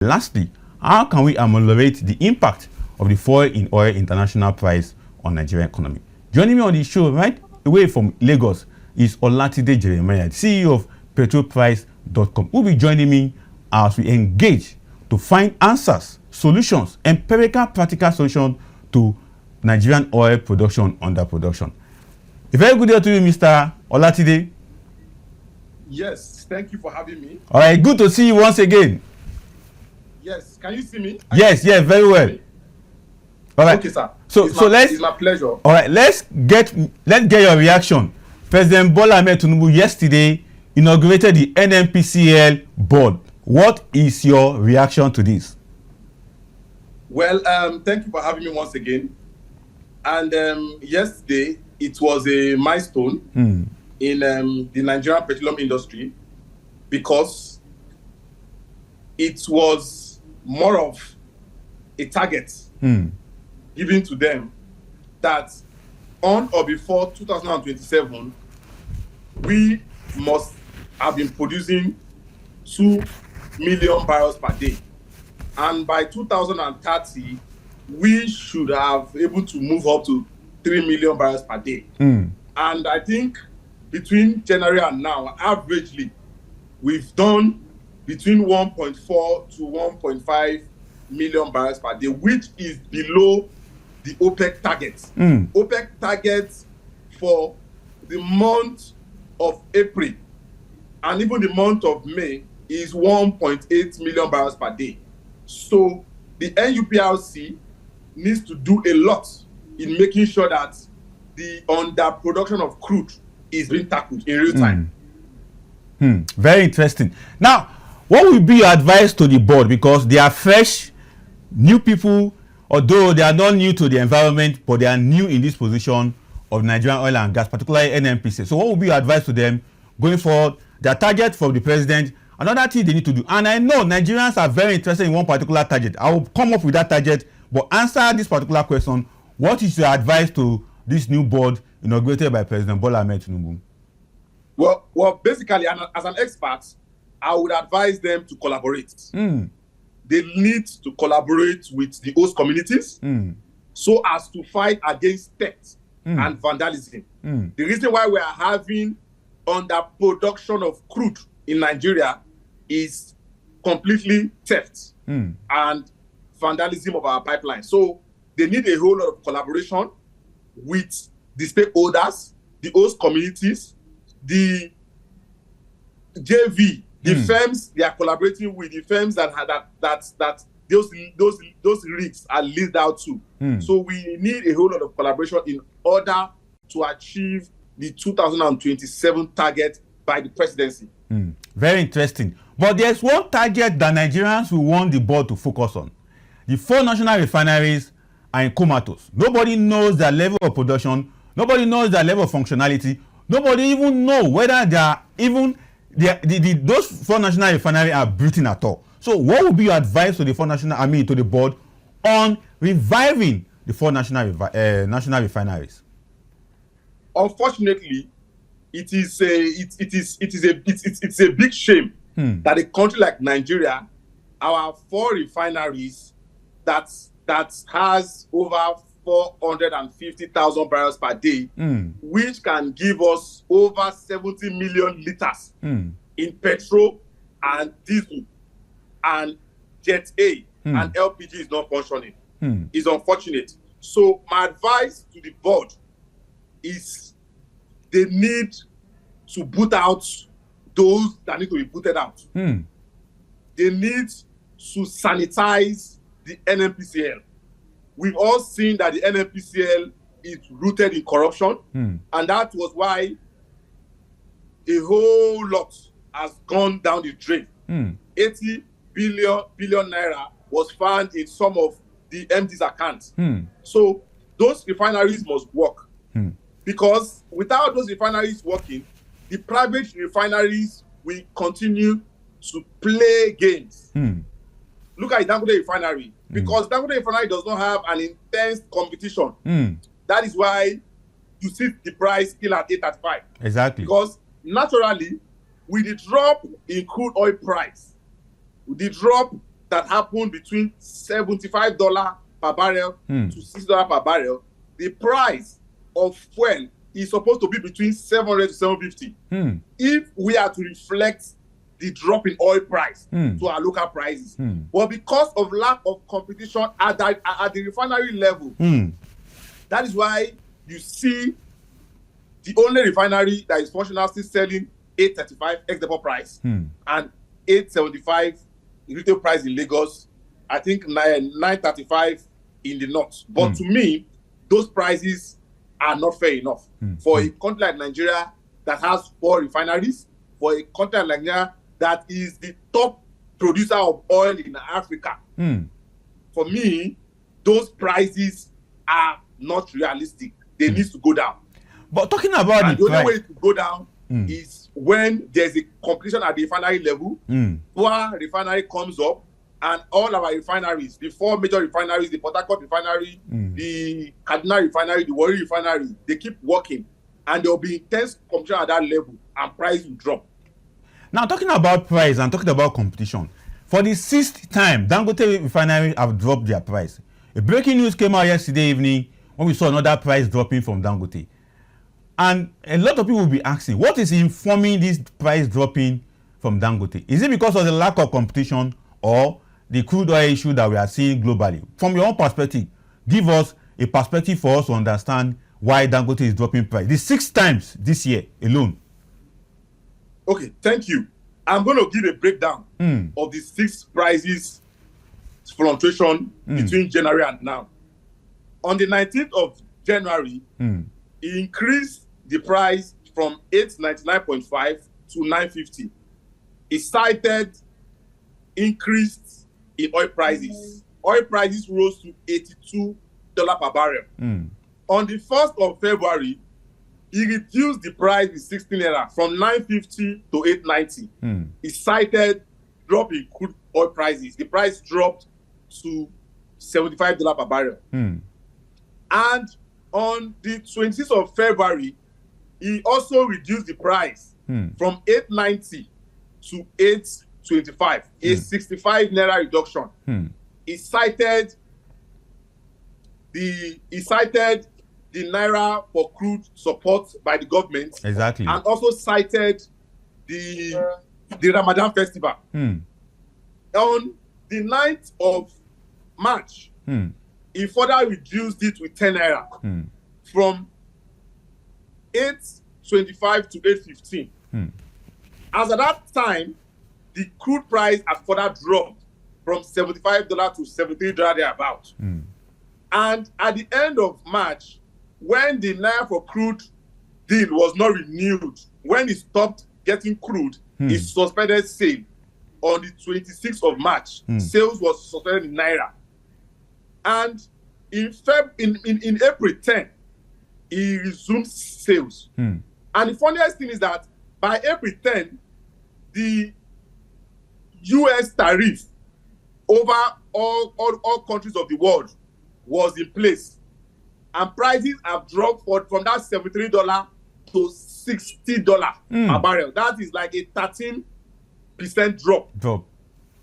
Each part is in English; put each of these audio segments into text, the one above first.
Lastly, how can we ameliorate the impact of the fall in oil international price on Nigerian economy? Joining me on the show right away from Lagos is Olatide Jeremiah, CEO of PetroleumPricing.com, who will be joining me as we engage to find answers, solutions, empirical practical solutions to Nigerian oil production underproduction. A very good day to you, Mr. Olatide. Yes, thank you for having me. All right, good to see you once again. Yes, can you see me? Yes, very well. All right. Okay, sir. It's my pleasure. All right, let's get your reaction. President Bola Ahmed Tinubu yesterday inaugurated the NNPCL board. What is your reaction to this? Well, thank you for having me once again. And yesterday it was a milestone in the Nigerian petroleum industry because it was more of a target given to them that on or before 2027, we must have been producing 2 million barrels per day. And by 2030, we should have able to move up to 3 million barrels per day. And I think between January and now, averagely, we've done between 1.4 to 1.5 million barrels per day, which is below the OPEC targets. OPEC targets for the month of April and even the month of May is 1.8 million barrels per day. So the NUPRC needs to do a lot in making sure that the underproduction of crude is being tackled in real time. Very interesting. Now, what will be your advice to the board? Because they are fresh, new people, although they are not new to the environment, but they are new in this position of Nigerian oil and gas, particularly NNPC. So what will be your advice to them going forward? Their target from the president, another thing they need to do. And I know Nigerians are very interested in one particular target. I will come up with that target, but answer this particular question. What is your advice to this new board inaugurated by President Bola Ahmed Tinubu? Well, basically, as an expert, I would advise them to collaborate. They need to collaborate with the host communities so as to fight against theft and vandalism. The reason why we are having underproduction of crude in Nigeria is completely theft and vandalism of our pipeline. So they need a whole lot of collaboration with the stakeholders, the host communities, the JV, the firms they are collaborating with, the firms that those rigs are leased out to. So we need a whole lot of collaboration in order to achieve the 2027 target by the presidency. Very interesting. But there's one target that Nigerians will want the board to focus on. The 4 national refineries are in comatose. Nobody knows their level of production. Nobody knows their level of functionality. Nobody even knows whether they are even those 4 national refineries are breathing at all. So what would be your advice to the to the board on reviving the 4 national refineries? Unfortunately, it's a big shame that a country like Nigeria, our 4 refineries that has over 450,000 barrels per day, which can give us over 70 million liters in petrol and diesel and jet A and LPG is not functioning. It's unfortunate. So my advice to the board is they need to boot out those that need to be booted out. They need to sanitize the NNPCL. We've all seen that the NNPCL is rooted in corruption, and that was why a whole lot has gone down the drain. 80 billion naira was found in some of the MD's accounts. So those refineries must work, because without those refineries working, the private refineries will continue to play games. Look at Dangote refinery, because Dangote refinery does not have an intense competition. That is why you see the price still at 835. Exactly. Because naturally, with the drop in crude oil price, with the drop that happened between $75 per barrel to $60 per barrel, the price of fuel is supposed to be between 700 to 750. If we are to reflect the drop in oil price to our local prices. But because of lack of competition at the refinery level, that is why you see the only refinery that is functional still selling $835 ex-depot price and $875 retail price in Lagos, I think $935 in the north. But to me, those prices are not fair enough. For a country like Nigeria that has 4 refineries, for a country like Nigeria that is the top producer of oil in Africa, for me, those prices are not realistic. They need to go down. But talking about the only way to go down is when there's a competition at the refinery level, poor refinery comes up, and all our refineries, the 4 major refineries, the Port Harcourt refinery, the Kaduna refinery, the Warri refinery, they keep working, and there will be intense competition at that level, and price will drop. Now, talking about price and talking about competition, for the 6th time, Dangote refinery have dropped their price. A breaking news came out yesterday evening when we saw another price dropping from Dangote. And a lot of people will be asking, what is informing this price dropping from Dangote? Is it because of the lack of competition or the crude oil issue that we are seeing globally? From your own perspective, give us a perspective for us to understand why Dangote is dropping price. The 6 times this year alone. Okay, thank you. I'm going to give a breakdown of the 6 prices fluctuation between January and now. On the 19th of January, it increased the price from $899.5 to $950. It cited increased in oil prices. Oil prices rose to $82 per barrel. On the 1st of February, he reduced the price with 16 naira from $950 to $890. He cited drop in crude oil prices. The price dropped to $75 per barrel. And on the 26th of February, he also reduced the price from $890 to $825, a 65 naira reduction. He cited the naira for crude support by the government, exactly, and also cited the Ramadan festival. On the 9th of March, he further reduced it with 10 naira from $825 to $815. As at that time, the crude price had further dropped from $75 to $73 thereabout. And at the end of March, when the naira for crude deal was not renewed, when he stopped getting crude, he suspended sale. On the 26th of March, sales was suspended in naira. And in April 10, he resumed sales. And the funniest thing is that by April 10, the US tariff over all countries of the world was in place. And prices have dropped from that $73 to $60 per barrel. That is like a 13% drop.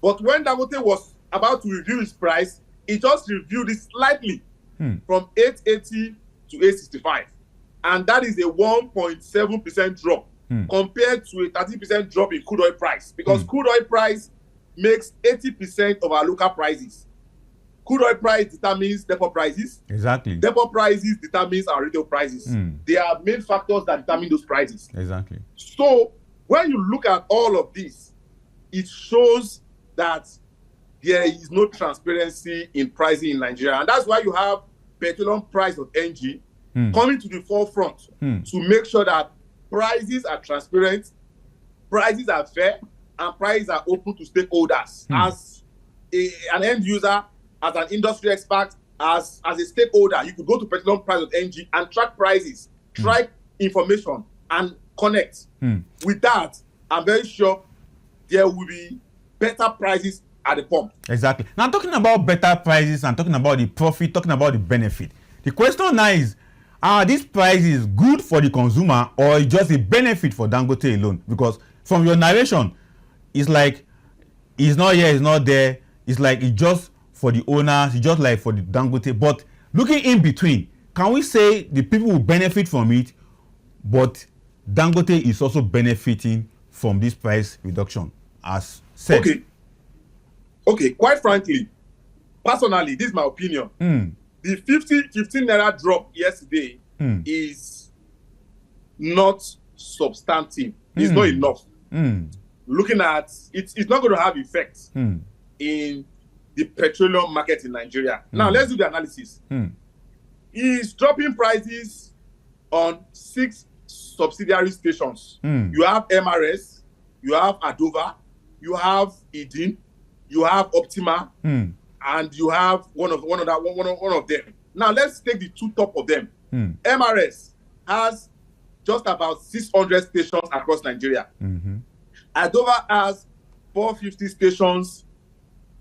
But when Dangote was about to review his price, he just reviewed it slightly from $880 to $865. And that is a 1.7% drop compared to a 30% drop in crude oil price. Because crude oil price makes 80% of our local prices. Crude oil price determines depot prices. Exactly. Depot prices determines our retail prices. They are main factors that determine those prices. Exactly. So when you look at all of this, it shows that there is no transparency in pricing in Nigeria. And that's why you have PetroleumPricing coming to the forefront to make sure that prices are transparent, prices are fair, and prices are open to stakeholders. As an end user, as an industry expert, as a stakeholder, you could go to PetroleumPricing and track prices, track information, and connect. With that, I'm very sure there will be better prices at the pump. Exactly. Now, talking about better prices and talking about the profit, talking about the benefit, the question now is, are these prices good for the consumer or just a benefit for Dangote alone? Because from your narration, it's like it's not here, it's not there. it's like it's just for the owners, it's just like for the Dangote. But looking in between, can we say the people will benefit from it, but Dangote is also benefiting from this price reduction, as said? Okay. Quite frankly, personally, this is my opinion. The 15 naira drop yesterday is not substantive. It's not enough. Looking at it, it's not going to have effects in the petroleum market in Nigeria. Now, let's do the analysis. He's dropping prices on 6 subsidiary stations. You have MRS, you have Adova, you have Eden, you have Optima, and you have one of them. Now, let's take the 2 top of them. MRS has just about 600 stations across Nigeria. Adova has 450 stations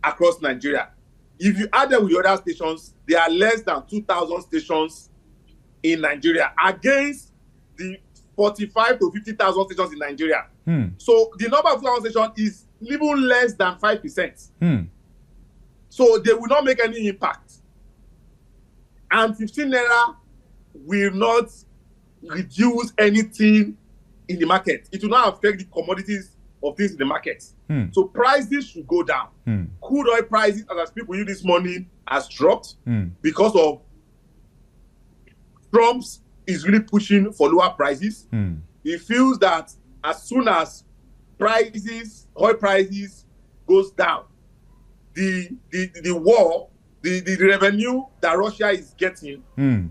across Nigeria. If you add them with the other stations, there are less than 2,000 stations in Nigeria against the 45 to 50,000 stations in Nigeria. So the number of 2,000 stations is even less than 5%. So they will not make any impact. And 15 naira will not reduce anything in the market. It will not affect the commodities of things in the market. So prices should go down. Crude oil prices, as I speak with you this morning, has dropped because of Trump's is really pushing for lower prices. He feels that as soon as oil prices goes down, the war, the revenue that Russia is getting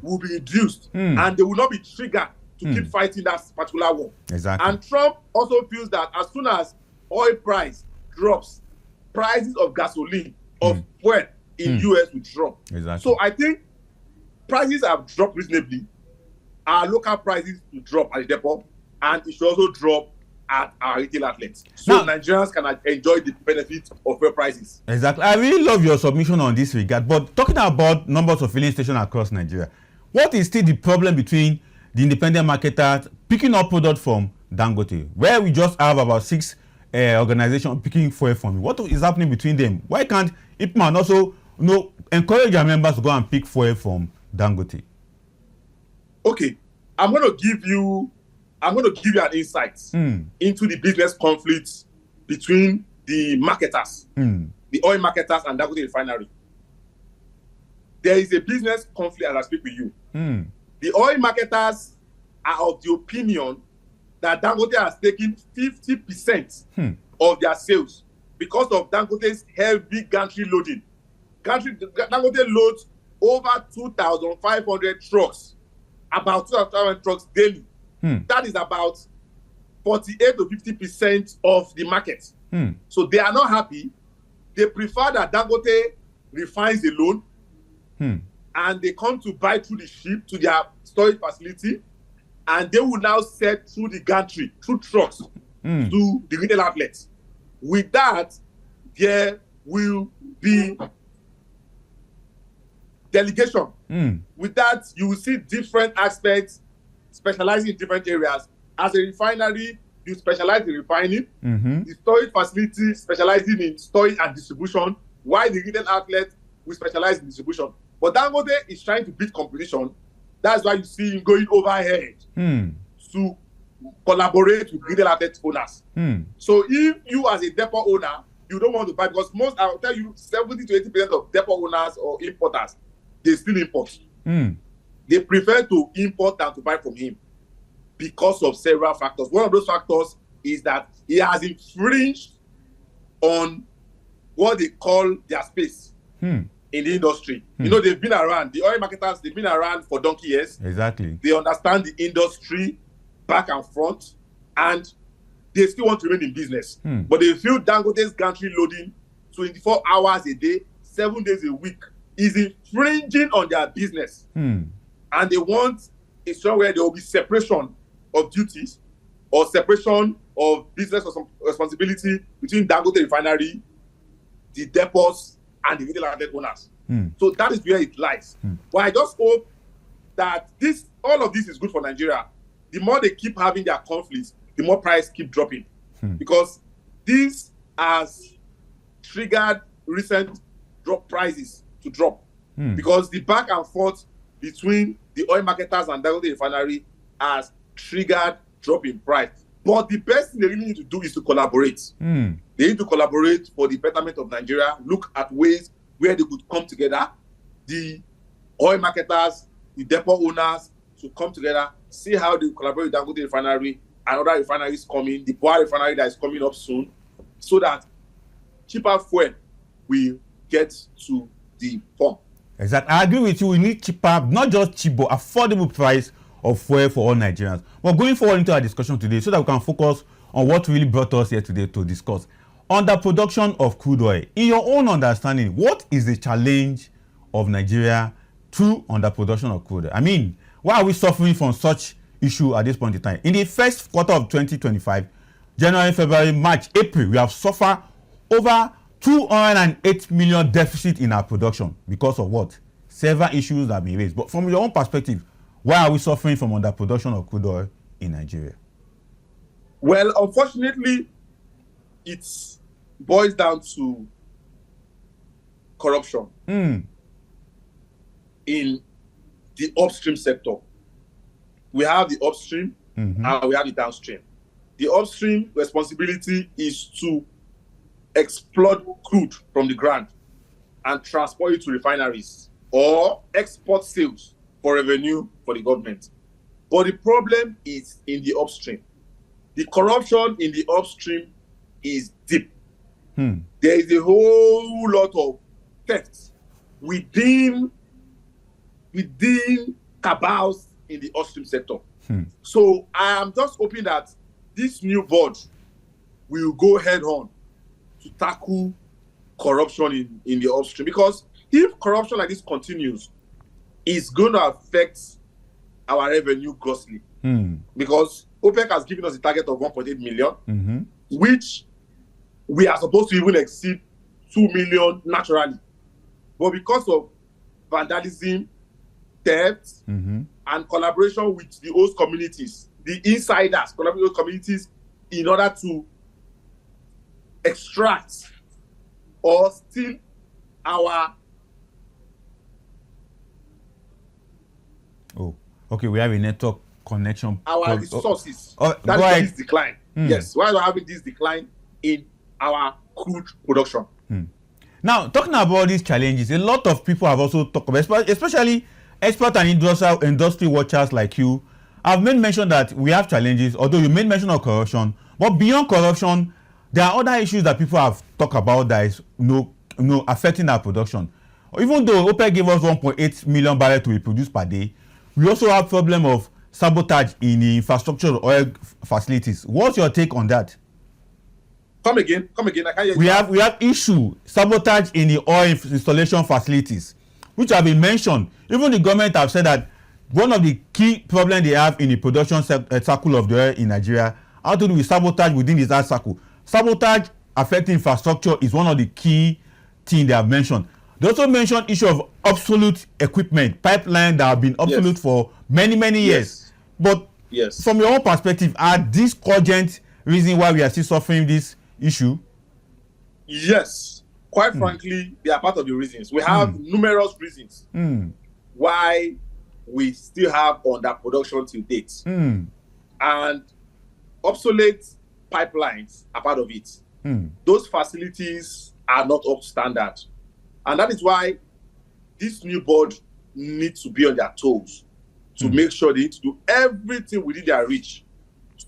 will be reduced, and they will not be triggered to keep fighting that particular war. Exactly. And Trump also feels that as soon as oil price drops, prices of gasoline, of fuel in US will drop. Exactly. So I think prices have dropped reasonably. Our local prices will drop at the depot, and it should also drop at our retail outlets. So now, Nigerians can enjoy the benefits of fair prices. Exactly. I really love your submission on this regard. But talking about numbers of filling stations across Nigeria, what is still the problem between the independent marketers picking up product from Dangote, where we just have about 6 organizations picking fuel from it? What is happening between them? Why can't IPMAN also encourage their members to go and pick fuel from Dangote? Okay, I'm going to give you an insight into the business conflicts between the marketers, the oil marketers and Dangote refinery. There is a business conflict as I speak with you. The oil marketers are of the opinion that Dangote has taken 50% of their sales because of Dangote's heavy gantry loading. Dangote loads over 2,500 trucks, about 2,500 trucks daily. That is about 48 to 50% of the market. So they are not happy. They prefer that Dangote refines alone, and they come to buy through the ship to their storage facility, and they will now sell through the gantry, through trucks, to the retail outlets. With that, there will be delegation. With that, you will see different aspects specializing in different areas. As a refinery, you specialize in refining. The storage facility specializing in storage and distribution, while the retail outlet will specialize in distribution. But Dangote is trying to beat competition. That's why you see him going overhead to collaborate with retail outlet owners. So if you as a depot owner, you don't want to buy, because I will tell you, 70 to 80% of depot owners or importers, they still import. They prefer to import than to buy from him because of several factors. One of those factors is that he has infringed on what they call their space in the industry. They've been around. The oil marketers, they've been around for donkey years. Exactly. They understand the industry back and front, and they still want to remain in business. But they feel Dangote's gantry loading 24 hours a day, 7 days a week is infringing on their business. And they want a situation where there will be separation of duties or separation of business responsibility between Dangote refinery, the depots, and the retail outlet owners. So that is where it lies. But I just hope that all of this is good for Nigeria. The more they keep having their conflicts, the more price keep dropping. Because this has triggered recent drop prices to drop because the back and forth between the oil marketers and Dangote refinery has triggered drop in price. But the best thing they really need to do is to collaborate. They need to collaborate for the betterment of Nigeria, look at ways where they could come together, the oil marketers, the depot owners, to come together, see how they collaborate with Dangote refinery and other refineries coming, the Boa refinery that is coming up soon, so that cheaper fuel will get to the pump. Exactly. I agree with you. We need cheaper, not just cheap, but affordable price of fuel for all Nigerians. But going forward into our discussion today, so that we can focus on what really brought us here today to discuss underproduction of crude oil. In your own understanding, what is the challenge of Nigeria through underproduction of crude oil? I mean, why are we suffering from such issue at this point in time? In the first quarter of 2025, January, February, March, April, we have suffered over 208 million deficit in our production because of what? Several issues that have been raised. But from your own perspective, why are we suffering from underproduction of crude oil in Nigeria? Well, unfortunately, it boils down to corruption in the upstream sector. We have the upstream and we have the downstream. The upstream responsibility is to exploit crude from the ground and transport it to refineries or export sales for revenue for the government. But the problem is in the upstream. The corruption in the upstream is deep. There is a whole lot of theft within cabals in the upstream sector. So I am just hoping that this new board will go head on to tackle corruption in the upstream, because if corruption like this continues, it's going to affect our revenue grossly. Because OPEC has given us a target of 1.8 million, which we are supposed to even exceed 2 million naturally. But because of vandalism, theft, and collaboration with the host communities, the insiders collaborate with communities in order to extract or steal our... Oh, okay, we have a network connection. Our resources. That is this decline. Yes, why are we having this decline in our crude production? Now, talking about these challenges, a lot of people have also talked about, especially expert and industry watchers like you, have made mention that we have challenges, although you made mention of corruption. But beyond corruption, there are other issues that people have talked about that is affecting our production. Even though OPEC gave us 1.8 million barrels to be produced per day, we also have problem of sabotage in the infrastructure of oil facilities. What's your take on that? Come again. I can't hear you. We have issue sabotage in the oil installation facilities, which have been mentioned. Even the government have said that one of the key problems they have in the production cycle of the oil in Nigeria how to do with sabotage within the life cycle. Sabotage affecting infrastructure is one of the key things they have mentioned. They also mentioned issue of obsolete equipment, pipeline that have been obsolete for many years. But from your own perspective, are these cogent reasons why we are still suffering this issue? Yes, quite frankly, they are part of the reasons. We have numerous reasons why we still have underproduction till date. And obsolete pipelines are part of it. Those facilities are not up to standard. And that is why this new board needs to be on their toes to make sure they need to do everything within their reach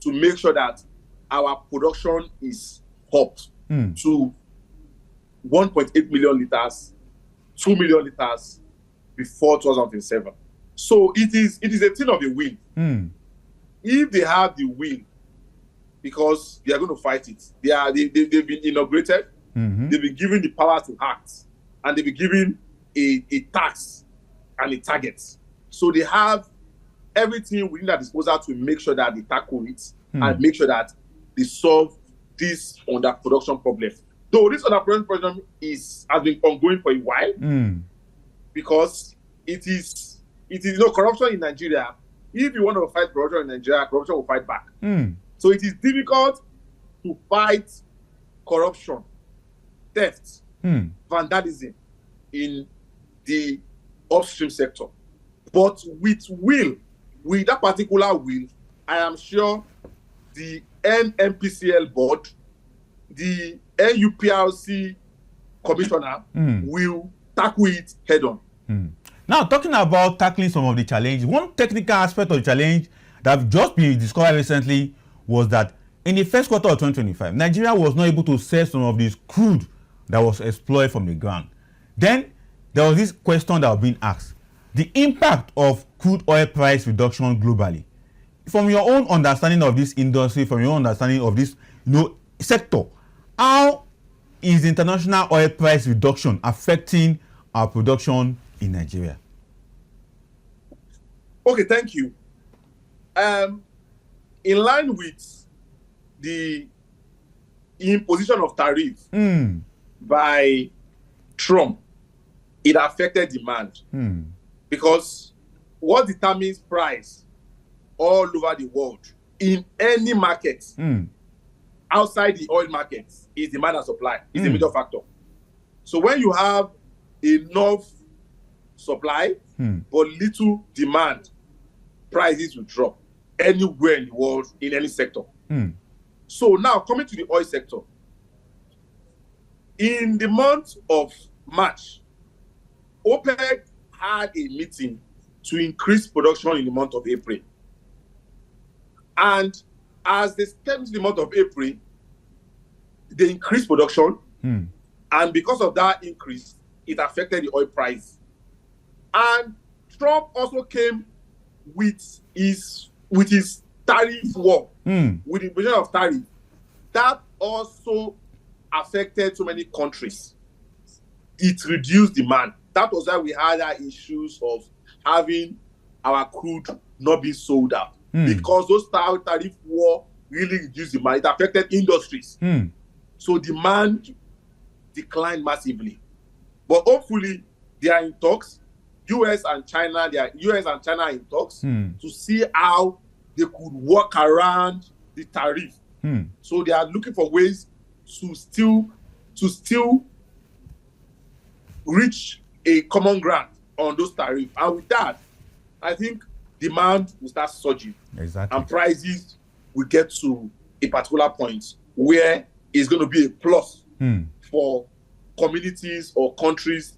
to make sure that our production is up to 1.8 million liters, 2 million liters before 2007. So it is a thing of the will. If they have the will, because they are going to fight it, they've been inaugurated, they've been given the power to act, and they've been given a tax and a target. So they have everything within their disposal to make sure that they tackle it and make sure that they solve this underproduction problem. Though this underproduction problem has been ongoing for a while, because it is corruption in Nigeria. If you want to fight corruption in Nigeria, corruption will fight back. So it is difficult to fight corruption, theft, vandalism in the upstream sector. But with that particular will, I am sure the NMPCL board, the NUPRC commissioner will tackle it head on. Now, talking about tackling some of the challenges, one technical aspect of the challenge that have just been discovered recently was that in the first quarter of 2025, Nigeria was not able to sell some of this crude that was exploited from the ground. Then there was this question that was being asked: the impact of crude oil price reduction globally. From your own understanding of this industry, from your own understanding of this sector, how is international oil price reduction affecting our production in Nigeria? Okay, thank you. In line with the imposition of tariff by Trump, it affected demand because what determines price all over the world in any market outside the oil market is demand and supply. It's a major factor. So when you have enough supply but little demand, prices will drop anywhere in the world, in any sector. So now coming to the oil sector, in the month of March, OPEC had a meeting to increase production in the month of April. And as they stepped into the month of April, they increased production. And because of that increase, it affected the oil price. And Trump also came with his tariff war, with the imposition of tariff. That also affected so many countries. It reduced demand. That was why we had our issues of having our crude not being sold out. Because those tariff war really reduced demand. It affected industries. So demand declined massively. But hopefully they are in talks. US and China are in talks to see how they could work around the tariff. So they are looking for ways to still reach a common ground on those tariffs. And with that, I think demand will start surging. Exactly. And prices will get to a particular point where it's going to be a plus for communities or countries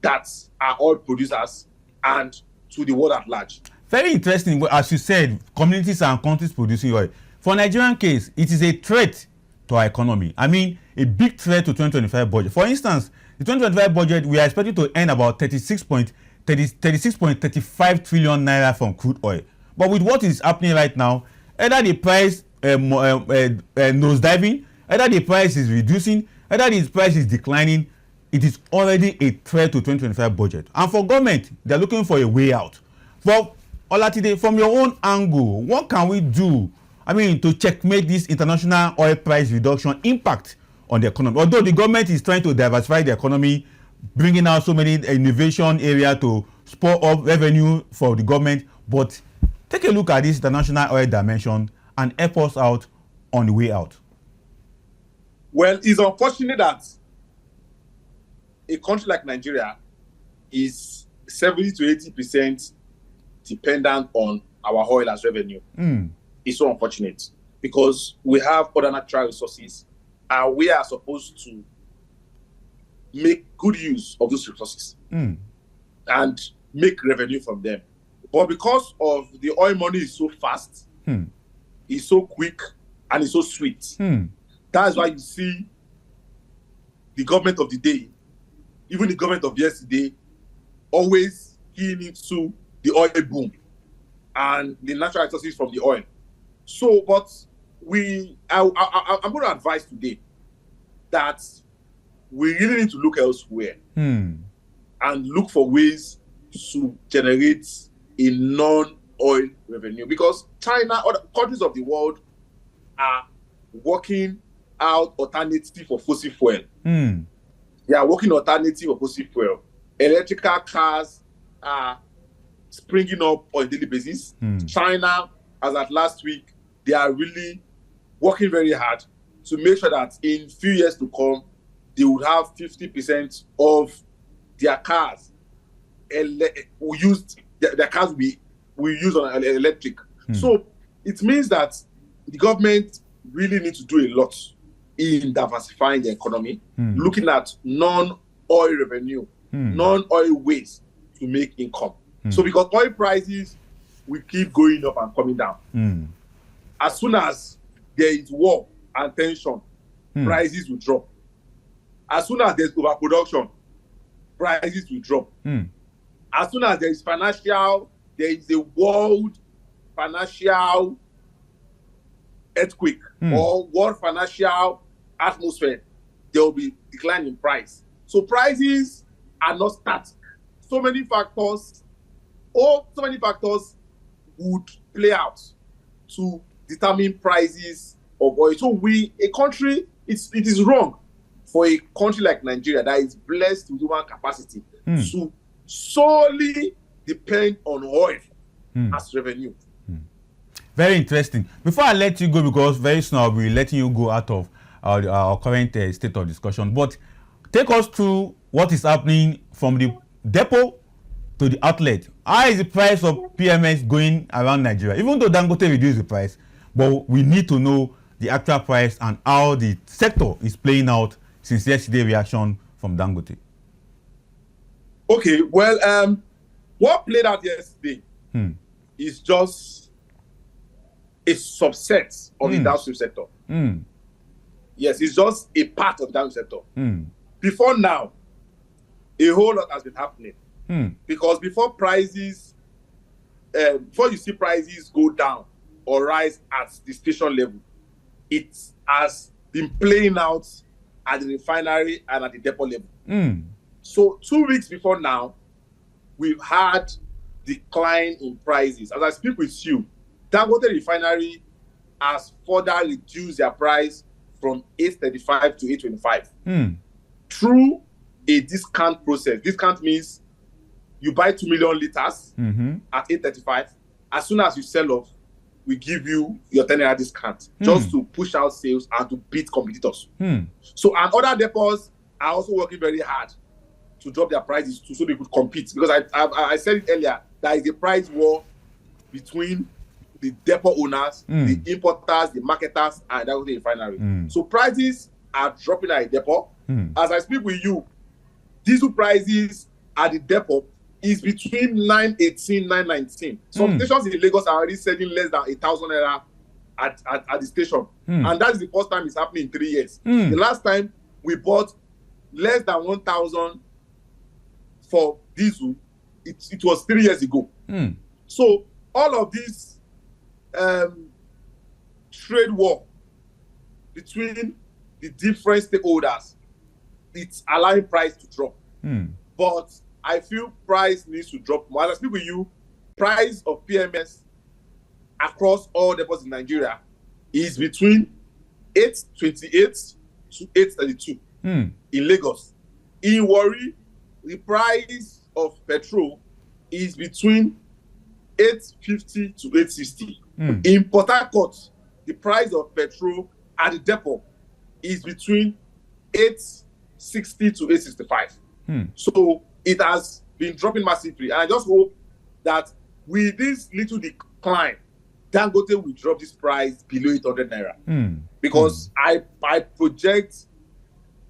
that are oil producers and to the world at large. Very interesting. As you said, communities and countries producing oil. For Nigerian case, it is a threat to our economy. I mean, a big threat to 2025 budget. For instance, the 2025 budget, we are expected to earn about 36.35 trillion naira from crude oil. But with what is happening right now, either the price nosediving, either the price is reducing, either the price is declining, it is already a threat to 2025 budget. And for government, they're looking for a way out. But Olatide, from your own angle, what can we do, to checkmate this international oil price reduction impact on the economy? Although the government is trying to diversify the economy, bringing out so many innovation area to spur up revenue for the government, but take a look at this international oil dimension and help us out on the way out. Well, it's unfortunate that a country like Nigeria is 70 to 80% dependent on our oil as revenue. It's so unfortunate because we have other natural resources and we are supposed to make good use of those resources and make revenue from them. But because of the oil money is so fast, it's so quick, and it's so sweet. That's why you see the government of the day, even the government of yesterday, always keying into the oil boom and the natural resources from the oil. So, but I'm going to advise today that we really need to look elsewhere and look for ways to generate a non-oil revenue, because China, other countries of the world are working out alternative for fossil fuel. They are working alternative for fossil fuel. Electrical cars are springing up on a daily basis. China, as at last week, they are really working very hard to make sure that in few years to come, they would have 50% of their cars. Their cars we use on electric. So it means that the government really needs to do a lot in diversifying the economy, looking at non-oil revenue, non-oil ways to make income. So because oil prices will keep going up and coming down. As soon as there is war and tension, prices will drop. As soon as there's overproduction, prices will drop. As soon as there is a world financial earthquake or world financial atmosphere, there will be decline in price. So prices are not static. So many factors would play out to determine prices of oil. So it is wrong for a country like Nigeria that is blessed with human capacity to solely depend on oil as revenue. Very interesting. Before I let you go, because very soon I'll be letting you go out of our current state of discussion, but take us through what is happening from the depot to the outlet. How is the price of PMS going around Nigeria? Even though Dangote reduced the price, but we need to know the actual price and how the sector is playing out since yesterday's reaction from Dangote. Okay, well, what played out yesterday is just a subset of the downstream sector. Yes, it's just a part of the downstream sector. Before now, a whole lot has been happening. Because before you see prices go down or rise at the station level, it has been playing out at the refinery and at the depot level. So 2 weeks before now, we've had decline in prices. As I speak with you, Dangote Refinery has further reduced their price from 835 to 825 through a discount process. Discount means you buy 2 million liters at 835. As soon as you sell off, we give you your 10 naira discount just to push out sales and to beat competitors. So, and other depots are also working very hard to drop their prices too, so they could compete. Because I said it earlier, there is a price war between the depot owners, the importers, the marketers, and the refinery. So prices are dropping at a depot. As I speak with you, diesel prices at the depot is between 918, 919. Some stations in Lagos are already selling less than 1,000 naira at the station. And that is the first time it's happening in 3 years. The last time we bought less than 1,000 for diesel, it was 3 years ago. So all of this trade war between the different stakeholders, it's allowing price to drop. But I feel price needs to drop more. As I speak with you, price of PMS across all depots in Nigeria is between 828 to 832 in Lagos. In Warri, the price of petrol is between 850 to 860. In Port Harcourt, the price of petrol at the depot is between 860 to 865. So it has been dropping massively. And I just hope that with this little decline, Dangote will drop this price below 800 naira. Because I project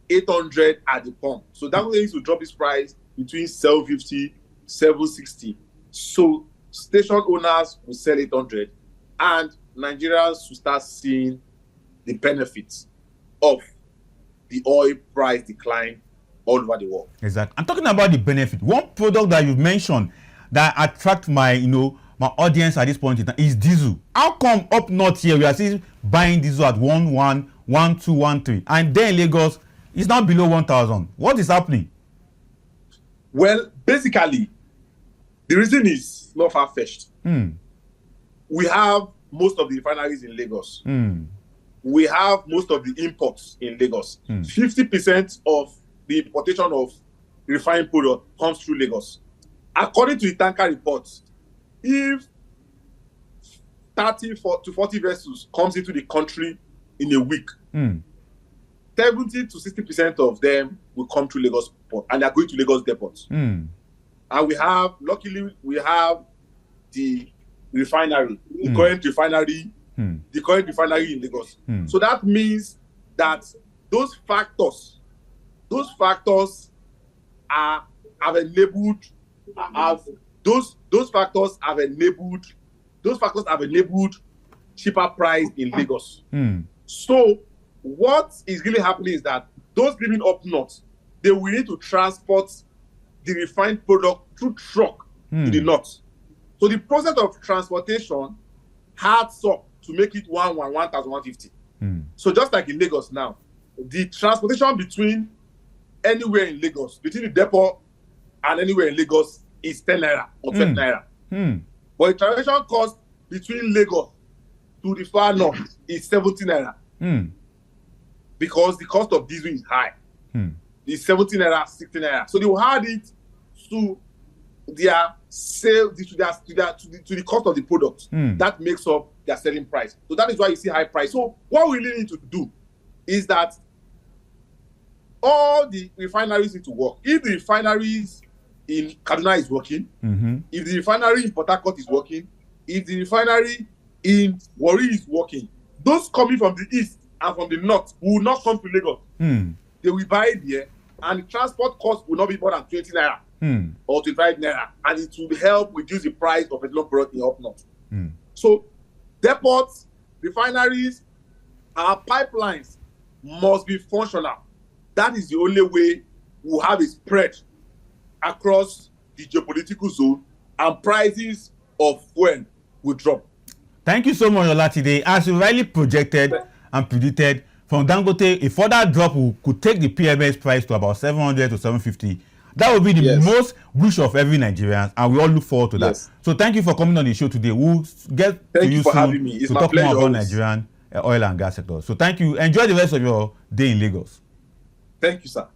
800 at the pump. So Dangote needs to drop this price between 750, 760. So station owners will sell 800 and Nigerians will start seeing the benefits of the oil price decline all over the world. Exactly. I'm talking about the benefit. One product that you've mentioned that attract my audience at this point in time is diesel. How come up north here we are still buying diesel at 11, 12, 13, and then Lagos is now below 1,000? What is happening? Well, basically, the reason is not far-fetched. We have most of the refineries in Lagos. We have most of the imports in Lagos. 50% of the importation of refined product comes through Lagos. According to the tanker reports, if 30 to 40 vessels comes into the country in a week, 10 70 to 60% of them will come to Lagos port, and they're going to Lagos depots. And luckily, we have the refinery, the current refinery in Lagos. So that means that those factors have enabled cheaper price in Lagos. So what is really happening is that those living up north, they will need to transport the refined product through truck to the north. So the process of transportation adds up to make it 1,150. So just like in Lagos now, the transportation between anywhere in Lagos, between the depot and anywhere in Lagos is 10 naira or 12 naira. But the transportation cost between Lagos to the far north is 70 naira. Because the cost of diesel is high. It's 70 naira, 60 naira. So they will add it to their sale, to the cost of the product. That makes up their selling price. So that is why you see high price. So what we really need to do is that all the refineries need to work. If the refineries in Kaduna is working, if the refinery in Port Harcourt is working, if the refinery in Warri is working, those coming from the east and from the north will not come to Lagos. They will buy it there, and the transport cost will not be more than 20 naira or 25 naira, and it will help reduce the price of petroleum product in up north. So depots, refineries, our pipelines must be functional. That is the only way we'll have a spread across the geopolitical zone, and prices of fuel will drop. Thank you so much, Olatide. As you rightly projected and predicted, from Dangote, a further drop could take the PMS price to about 700 to 750. That will be the most wish of every Nigerian, and we all look forward to that. So thank you for coming on the show today. We'll get to you soon to talk more about Nigerian oil and gas sector. So thank you. Enjoy the rest of your day in Lagos. Thank you, sir.